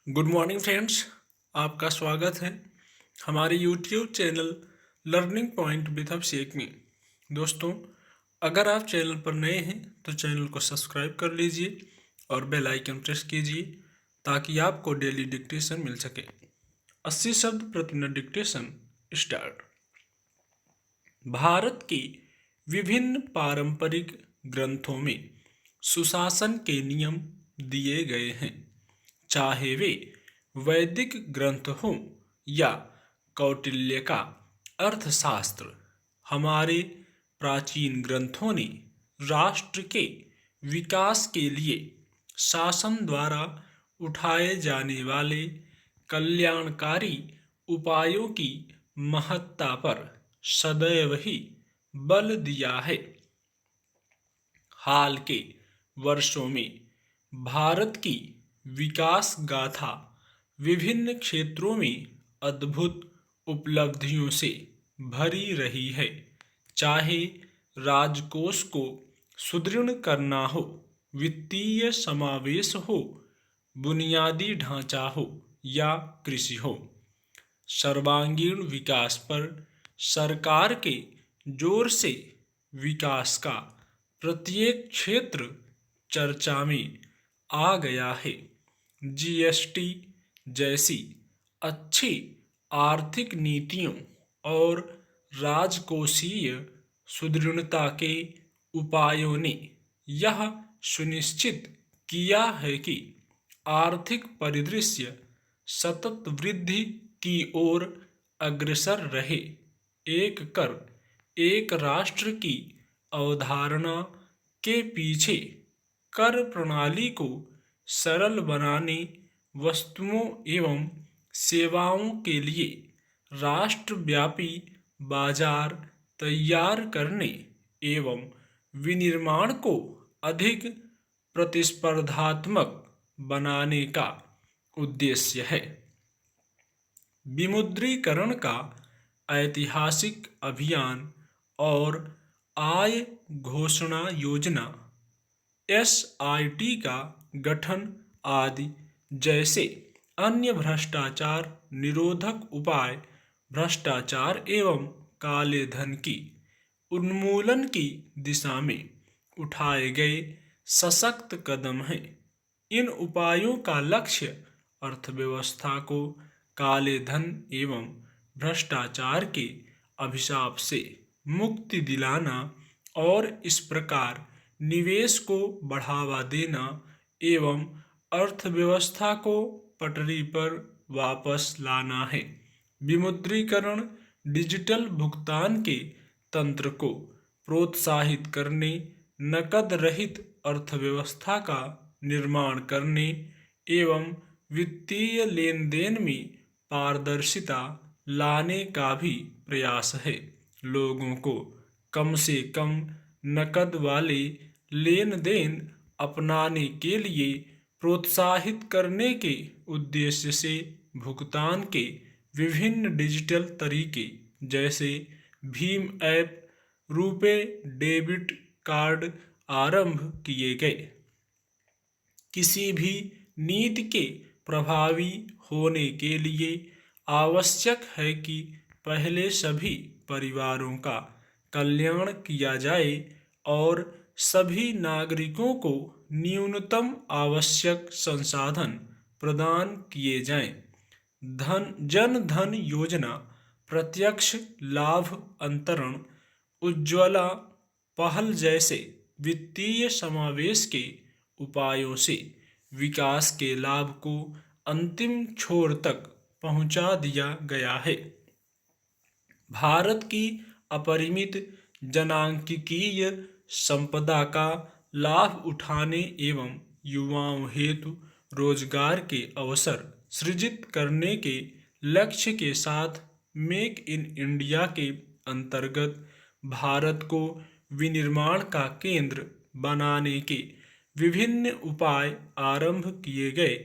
Good morning friends. आपका स्वागत है हमारे YouTube channel learning point with Abhishek में। दोस्तों, अगर आप चैनल पर नए हैं तो चैनल को सब्सक्राइब कर लीजिए और बेल आइकन प्रेस कीजिए ताकि आपको डेली डिक्टेशन मिल सके। 80 शब्द प्रति मिनट डिक्टेशन स्टार्ट। भारत के विभिन्न पारंपरिक ग्रंथों में सुशासन के नियम दिए गए हैं, चाहे वे वैदिक ग्रंथ हों या कौटिल्य का अर्थशास्त्र। हमारे प्राचीन ग्रंथों ने राष्ट्र के विकास के लिए शासन द्वारा उठाए जाने वाले कल्याणकारी उपायों की महत्ता पर सदैव ही बल दिया है। हाल के वर्षों में भारत की विकास गाथा विभिन्न क्षेत्रों में अद्भुत उपलब्धियों से भरी रही है, चाहे राजकोष को सुदृढ़ करना हो, वित्तीय समावेश हो, बुनियादी ढांचा हो या कृषि हो। सर्वांगीण विकास पर सरकार के जोर से विकास का प्रत्येक क्षेत्र चर्चा में आ गया है। जीएसटी जैसी अच्छी आर्थिक नीतियों और राजकोषीय सुदृढ़ता के उपायों ने यह सुनिश्चित किया है कि आर्थिक परिदृश्य सतत वृद्धि की ओर अग्रसर रहे। एक कर एक राष्ट्र की अवधारणा के पीछे कर प्रणाली को सरल बनाने, वस्तुओं एवं सेवाओं के लिए राष्ट्रव्यापी बाजार तैयार करने एवं विनिर्माण को अधिक प्रतिस्पर्धात्मक बनाने का उद्देश्य है। विमुद्रीकरण का ऐतिहासिक अभियान और आय घोषणा योजना एसआईटी का गठन आदि जैसे अन्य भ्रष्टाचार निरोधक उपाय भ्रष्टाचार एवं काले धन की उन्मूलन की दिशा में उठाए गए सशक्त कदम हैं। इन उपायों का लक्ष्य अर्थव्यवस्था को काले धन एवं भ्रष्टाचार के अभिशाप से मुक्ति दिलाना और इस प्रकार निवेश को बढ़ावा देना एवं अर्थव्यवस्था को पटरी पर वापस लाना है। विमुद्रीकरण डिजिटल भुगतान के तंत्र को प्रोत्साहित करने, नकद रहित अर्थव्यवस्था का निर्माण करने एवं वित्तीय लेन देन में पारदर्शिता लाने का भी प्रयास है। लोगों को कम से कम नकद वाले लेन देन अपनाने के लिए प्रोत्साहित करने के उद्देश्य से भुगतान के विभिन्न डिजिटल तरीके जैसे Bhim app, RuPay debit card आरंभ किए गए। किसी भी नीति के प्रभावी होने के लिए आवश्यक है कि पहले सभी परिवारों का कल्याण किया जाए और सभी नागरिकों को न्यूनतम आवश्यक संसाधन प्रदान किए जाएं। जन धन योजना, प्रत्यक्ष लाभ अंतरण, उज्ज्वला पहल जैसे वित्तीय समावेश के उपायों से विकास के लाभ को अंतिम छोर तक पहुंचा दिया गया है। भारत की अपरिमित जनांकिकीय संपदा का लाभ उठाने एवं युवाओं हेतु रोजगार के अवसर सृजित करने के लक्ष्य के साथ मेक इन इंडिया के अंतर्गत भारत को विनिर्माण का केंद्र बनाने के विभिन्न उपाय आरंभ किए गए।